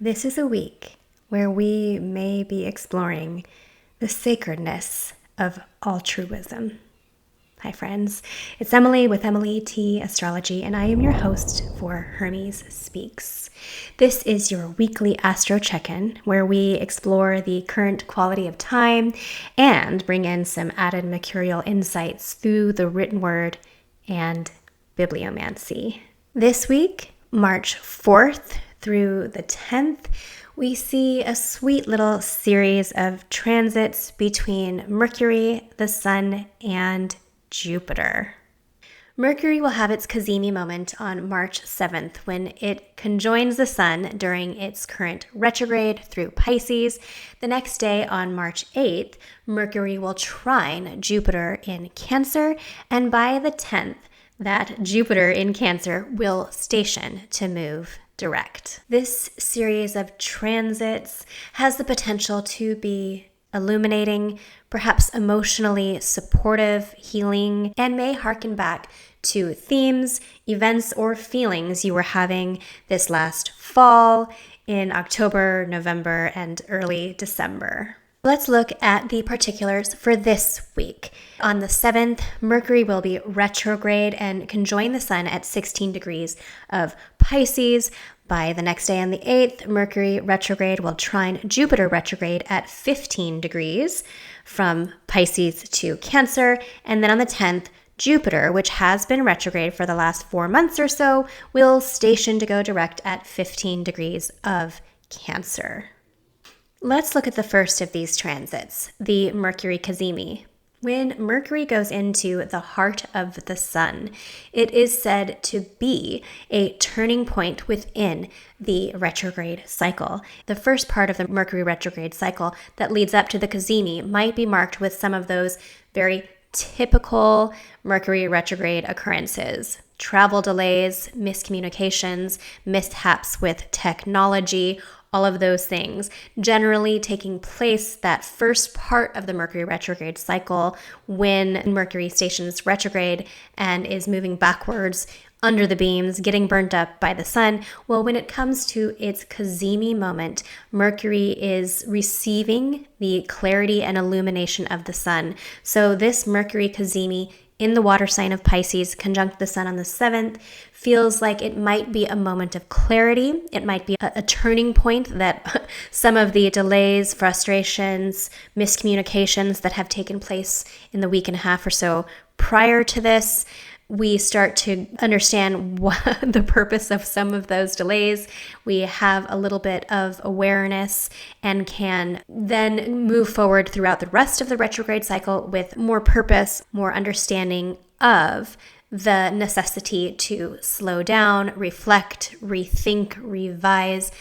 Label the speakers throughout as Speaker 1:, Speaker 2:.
Speaker 1: This is a week where we may be exploring the sacredness of altruism. Hi friends, it's Emily with Emily T. Astrology, and I am your host for Hermes Speaks. This is your weekly astro check-in where we explore the current quality of time and bring in some added mercurial insights through the written word and bibliomancy. This week, March 4th through the 10th, we see a sweet little series of transits between Mercury, the Sun, and Jupiter. Mercury will have its cazimi moment on March 7th when it conjoins the Sun during its current retrograde through Pisces. The next day on March 8th, Mercury will trine Jupiter in Cancer, and by the 10th, that Jupiter in Cancer will station to move direct. This series of transits has the potential to be illuminating, perhaps emotionally supportive, healing, and may harken back to themes, events, or feelings you were having this last fall in October, November, and early December. Let's look at the particulars for this week. On the 7th, Mercury will be retrograde and conjoin the Sun at 16 degrees of Pisces. By the next day on the 8th, Mercury retrograde will trine Jupiter retrograde at 15 degrees from Pisces to Cancer. And then on the 10th, Jupiter, which has been retrograde for the last 4 months or so, will station to go direct at 15 degrees of Cancer. Let's look at the first of these transits, the Mercury cazimi. When Mercury goes into the heart of the Sun, it is said to be a turning point within the retrograde cycle. The first part of the Mercury retrograde cycle that leads up to the cazimi might be marked with some of those very typical Mercury retrograde occurrences: travel delays, miscommunications, mishaps with technology, all of those things generally taking place that first part of the Mercury retrograde cycle when Mercury stations retrograde and is moving backwards under the beams, getting burnt up by the Sun. Well, when it comes to its cazimi moment, Mercury is receiving the clarity and illumination of the Sun. So this Mercury cazimi in the water sign of Pisces, conjunct the Sun on the 7th, feels like it might be a moment of clarity. It might be a turning point that some of the delays, frustrations, miscommunications that have taken place in the week and a half or so prior to this, we start to understand what the purpose of some of those delays. We have a little bit of awareness and can then move forward throughout the rest of the retrograde cycle with more purpose, more understanding of the necessity to slow down, reflect, rethink, revise.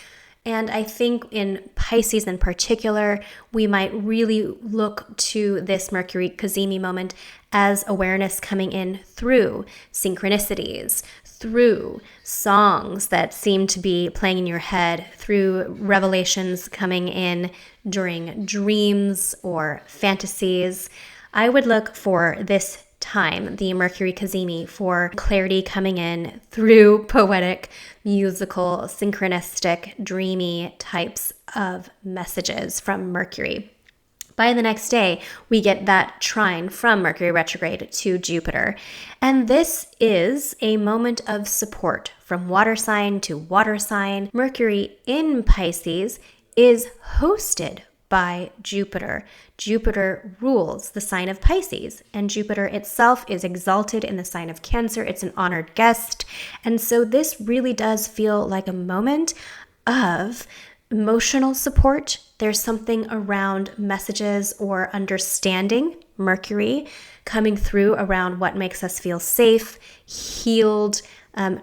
Speaker 1: And I think in Pisces in particular, we might really look to this Mercury cazimi moment as awareness coming in through synchronicities, through songs that seem to be playing in your head, through revelations coming in during dreams or fantasies. I would look for this time, the Mercury cazimi, for clarity coming in through poetic, musical, synchronistic, dreamy types of messages from Mercury. By the next day, we get that trine from Mercury retrograde to Jupiter. And this is a moment of support from water sign to water sign. Mercury in Pisces is hosted by Jupiter. Jupiter rules the sign of Pisces, and Jupiter itself is exalted in the sign of Cancer. It's an honored guest. And so this really does feel like a moment of emotional support. There's something around messages or understanding Mercury coming through around what makes us feel safe, healed,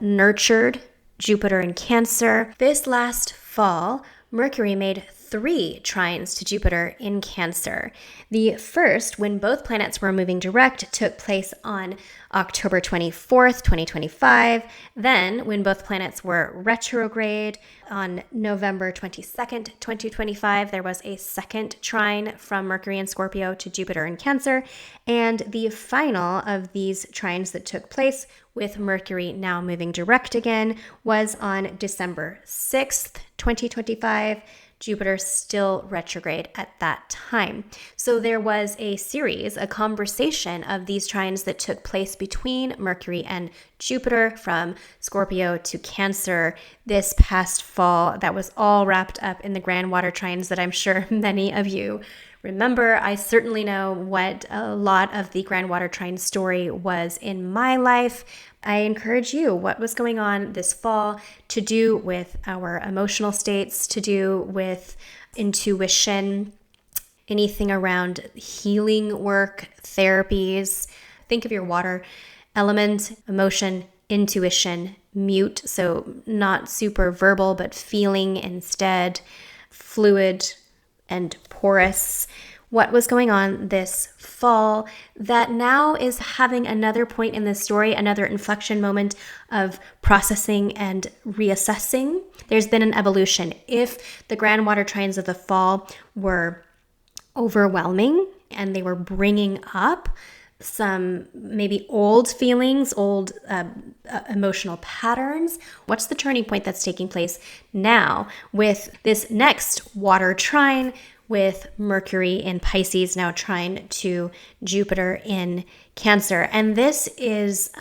Speaker 1: nurtured. Jupiter in Cancer. This last fall, Mercury made 3 trines to Jupiter in Cancer. The first, when both planets were moving direct, took place on October 24th, 2025. Then, when both planets were retrograde on November 22nd, 2025, there was a second trine from Mercury in Scorpio to Jupiter in Cancer. And the final of these trines that took place, with Mercury now moving direct again, was on December 6th, 2025. Jupiter still retrograde at that time. So there was a conversation of these trines that took place between Mercury and Jupiter from Scorpio to Cancer this past fall that was all wrapped up in the grand water trines that I'm sure many of you remember. I certainly know what a lot of the grand water trine story was in my life. I encourage you, what was going on this fall to do with our emotional states, to do with intuition, anything around healing work, therapies. Think of your water element, emotion, intuition, mute, so not super verbal, but feeling instead, fluid and porous. What was going on this fall that now is having another point in the story, another inflection moment of processing and reassessing. There's been an evolution. If the grand water trines of the fall were overwhelming and they were bringing up some maybe old feelings, old emotional patterns, what's the turning point that's taking place now with this next water trine with Mercury in Pisces now trine to Jupiter in Cancer? And this is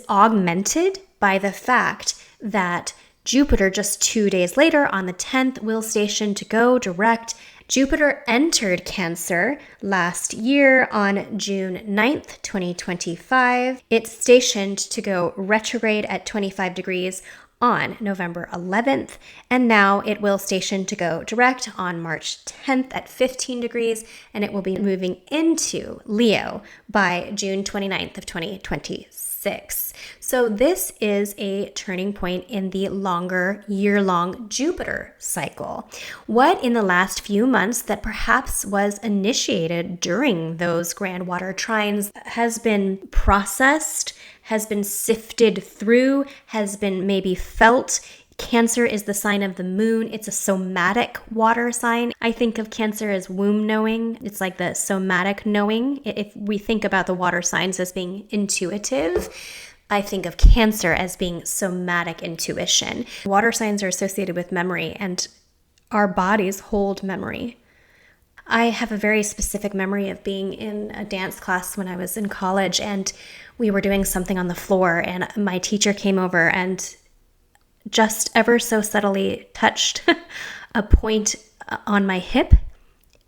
Speaker 1: augmented by the fact that Jupiter just 2 days later on the 10th will station to go direct. Jupiter entered Cancer last year on June 9th, 2025. It's stationed to go retrograde at 25 degrees on November 11th, and now it will station to go direct on March 10th at 15 degrees, and it will be moving into Leo by June 29th of 2026. So this is a turning point in the longer year-long Jupiter cycle. What in the last few months that perhaps was initiated during those grand water trines has been processed, has been sifted through, has been maybe felt. Cancer is the sign of the moon. It's a somatic water sign. I think of Cancer as womb knowing. It's like the somatic knowing. If we think about the water signs as being intuitive, I think of Cancer as being somatic intuition. Water signs are associated with memory, and our bodies hold memory. I have a very specific memory of being in a dance class when I was in college, and we were doing something on the floor, and my teacher came over and just ever so subtly touched a point on my hip,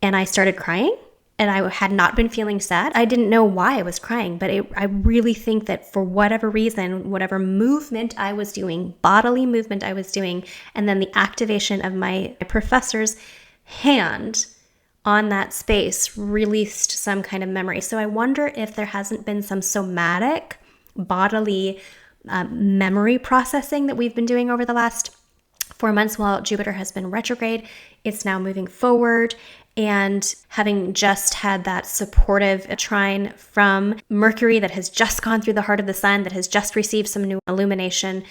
Speaker 1: and I started crying. And I had not been feeling sad. I didn't know why I was crying, but I really think that for whatever reason, whatever movement I was doing, bodily movement I was doing, and then the activation of my professor's hand on that space released some kind of memory. So I wonder if there hasn't been some somatic bodily memory processing that we've been doing over the last 4 months while Jupiter has been retrograde. It's now moving forward. And having just had that supportive trine from Mercury that has just gone through the heart of the sun, that has just received some new illumination,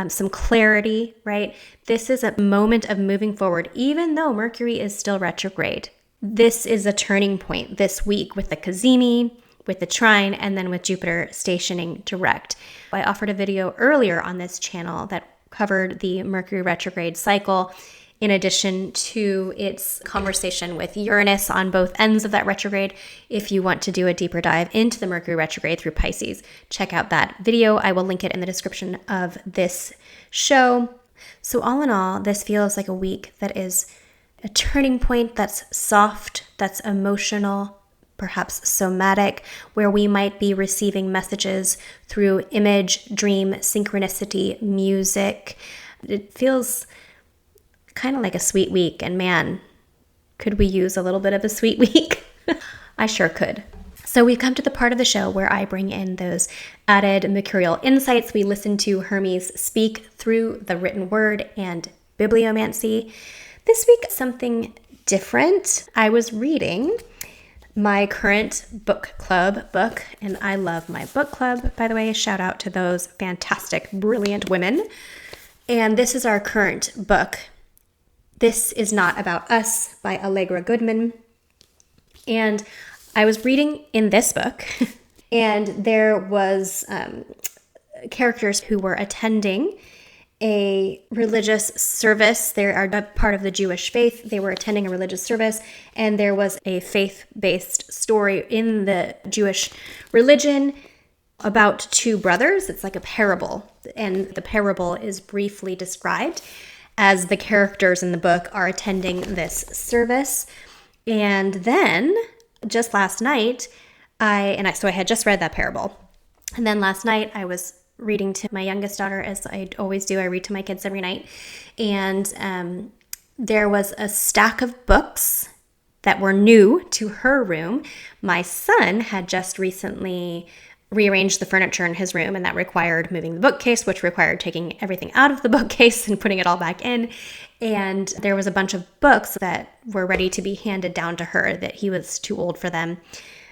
Speaker 1: some clarity, right? This is a moment of moving forward, even though Mercury is still retrograde. This is a turning point this week with the cazimi, with the trine, and then with Jupiter stationing direct. I offered a video earlier on this channel that covered the Mercury retrograde cycle, in addition to its conversation with Uranus on both ends of that retrograde. If you want to do a deeper dive into the Mercury retrograde through Pisces, check out that video. I will link it in the description of this show. So all in all, this feels like a week that is a turning point that's soft, that's emotional, perhaps somatic, where we might be receiving messages through image, dream, synchronicity, music. It feels kind of like a sweet week, and man, could we use a little bit of a sweet week? I sure could. So we've come to the part of the show where I bring in those added mercurial insights. We listen to Hermes speak through the written word and bibliomancy. This week, something different. I was reading my current book club book, and I love my book club, by the way. Shout out to those fantastic, brilliant women. And this is our current book. This Is Not About Us by Allegra Goodman. And I was reading in this book, and there was characters who were attending a religious service. They are a part of the Jewish faith. They were attending a religious service, and there was a faith-based story in the Jewish religion about two brothers. It's like a parable, and the parable is briefly described as the characters in the book are attending this service. And then just last night, I had just read that parable. And then last night I was reading to my youngest daughter, as I always do. I read to my kids every night. And there was a stack of books that were new to her room. My son had just recently rearranged the furniture in his room, and that required moving the bookcase, which required taking everything out of the bookcase and putting it all back in. And there was a bunch of books that were ready to be handed down to her that he was too old for them,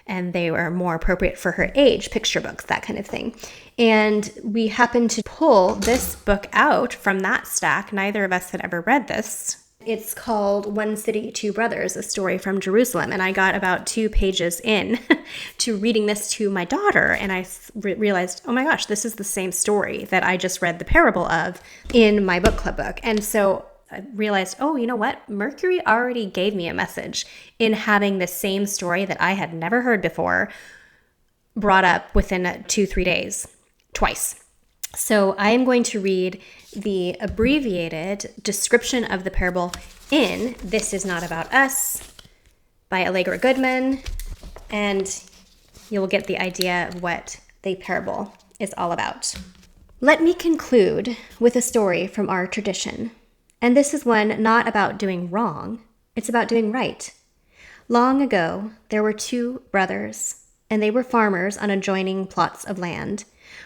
Speaker 1: and they were more appropriate for her age, picture books, that kind of thing. And we happened to pull this book out from that stack. Neither of us had ever read this. It's called One City, Two Brothers, A Story from Jerusalem. And I got about 2 pages in to reading this to my daughter, and I realized, oh my gosh, this is the same story that I just read the parable of in my book club book. And so I realized, oh, you know what? Mercury already gave me a message in having the same story that I had never heard before brought up within 2-3 days, twice. So I am going to read the abbreviated description of the parable in This Is Not About Us by Allegra Goodman, and you'll get the idea of what the parable is all about. Let me conclude with a story from our tradition. And this is one not about doing wrong, it's about doing right. Long ago, there were 2 brothers, and they were farmers on adjoining plots of land.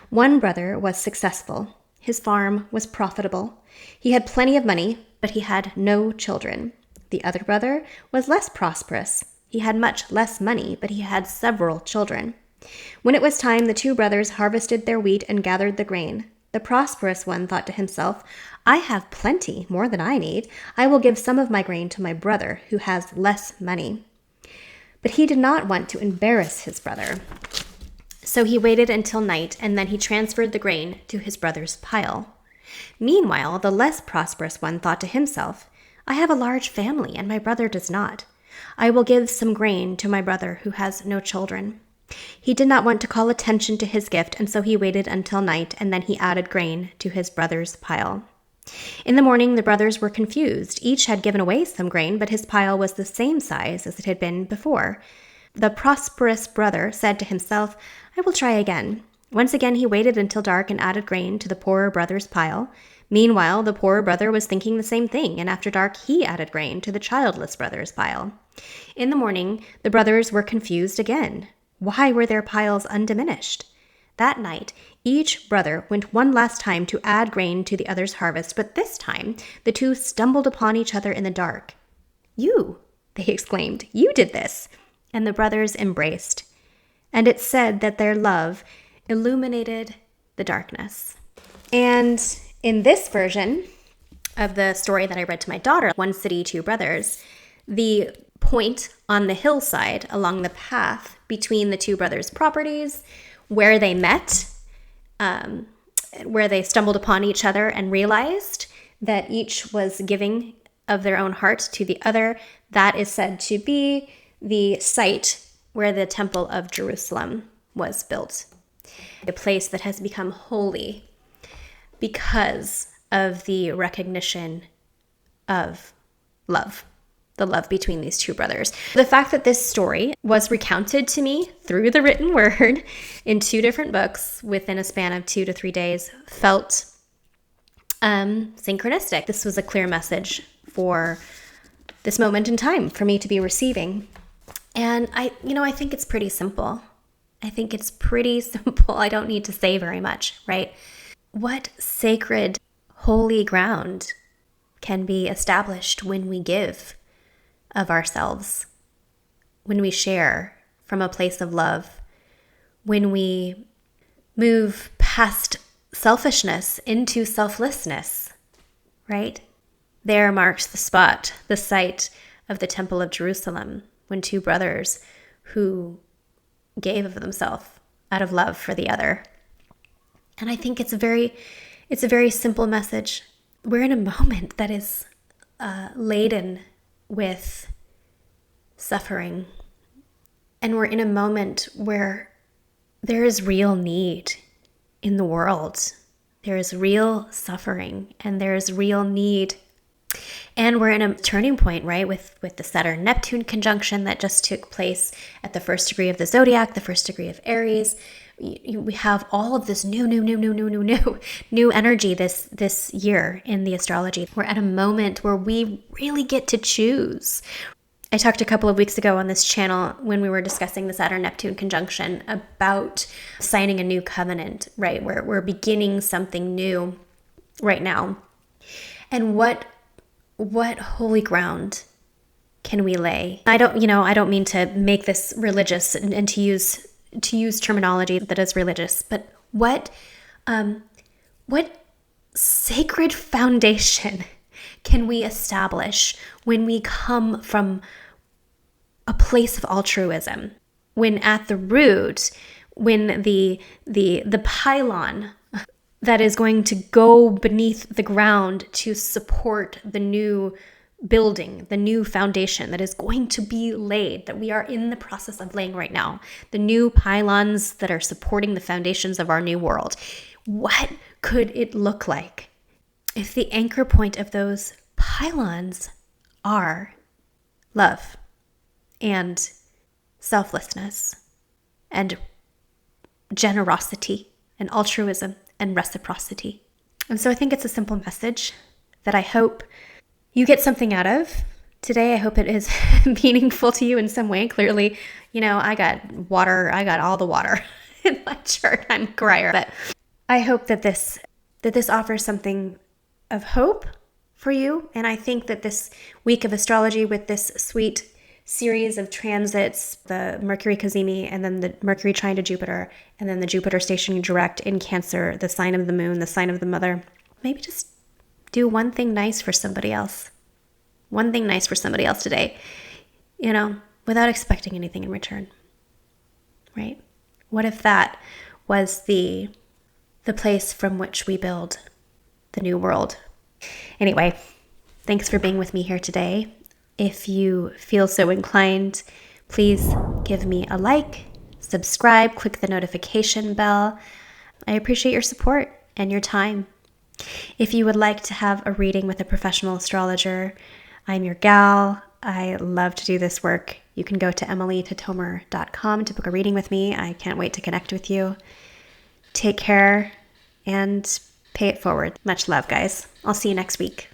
Speaker 1: One brother was successful. His farm was profitable. He had plenty of money, but he had no children. The other brother was less prosperous. He had much less money, but he had several children. When it was time, the 2 brothers harvested their wheat and gathered the grain. The prosperous one thought to himself, I have plenty, more than I need. I will give some of my grain to my brother, who has less money. But he did not want to embarrass his brother. So he waited until night, and then he transferred the grain to his brother's pile. Meanwhile, the less prosperous one thought to himself, I have a large family, and my brother does not. I will give some grain to my brother, who has no children. He did not want to call attention to his gift, and so he waited until night, and then he added grain to his brother's pile. In the morning, the brothers were confused. Each had given away some grain, but his pile was the same size as it had been before. The prosperous brother said to himself, I will try again. Once again, he waited until dark and added grain to the poorer brother's pile. Meanwhile, the poorer brother was thinking the same thing, and after dark, he added grain to the childless brother's pile. In the morning, the brothers were confused again. Why were their piles undiminished? That night, each brother went one last time to add grain to the other's harvest, but this time the 2 stumbled upon each other in the dark. You, they exclaimed, you did this. And the brothers embraced. And it said that their love illuminated the darkness. And in this version of the story that I read to my daughter, One City, Two Brothers, the point on the hillside along the path between the 2 brothers' properties where they met, where they stumbled upon each other and realized that each was giving of their own heart to the other, that is said to be the site where the Temple of Jerusalem was built, a place that has become holy because of the recognition of love. The love between these 2 brothers. The fact that this story was recounted to me through the written word in 2 different books within a span of 2 to 3 days felt synchronistic. This was a clear message for this moment in time for me to be receiving. And I think it's pretty simple. I think it's pretty simple. I don't need to say very much, right? What sacred, holy ground can be established when we give of ourselves, when we share from a place of love, when we move past selfishness into selflessness, right? There marks the spot, the site of the Temple of Jerusalem, when 2 brothers who gave of themselves out of love for the other. And I think it's It's a very simple message. We're in a moment that is laden with suffering. And we're in a moment where there is real need in the world. There is real suffering and there is real need. And we're in a turning point, right? With the Saturn-Neptune conjunction that just took place at the first degree of the zodiac, the first degree of Aries. We have all of this new energy this year in the astrology. We're at a moment where we really get to choose. I talked a couple of weeks ago on this channel when we were discussing the Saturn-Neptune conjunction about signing a new covenant, right? We're beginning something new right now. And what holy ground can we lay? I don't mean to make this religious and to use terminology that is religious, but what sacred foundation can we establish when we come from a place of altruism? When at the root, when the pylon that is going to go beneath the ground to support the new building, the new foundation that is going to be laid, that we are in the process of laying right now, the new pylons that are supporting the foundations of our new world. What could it look like if the anchor point of those pylons are love and selflessness and generosity and altruism and reciprocity? And so I think it's a simple message that I hope you get something out of today. I hope it is meaningful to you in some way. Clearly, I got all the water in my chart. I'm a crier. But I hope that this offers something of hope for you. And I think that this week of astrology with this sweet series of transits, the Mercury cazimi, and then the Mercury trine to Jupiter, and then the Jupiter stationing direct in Cancer, the sign of the moon, the sign of the mother. Maybe just do one thing nice for somebody else. One thing nice for somebody else today, without expecting anything in return, right? What if that was the place from which we build the new world? Anyway, thanks for being with me here today. If you feel so inclined, please give me a like, subscribe, click the notification bell. I appreciate your support and your time. If you would like to have a reading with a professional astrologer, I'm your gal. I love to do this work. You can go to emilytotomer.com to book a reading with me. I can't wait to connect with you. Take care and pay it forward. Much love, guys. I'll see you next week.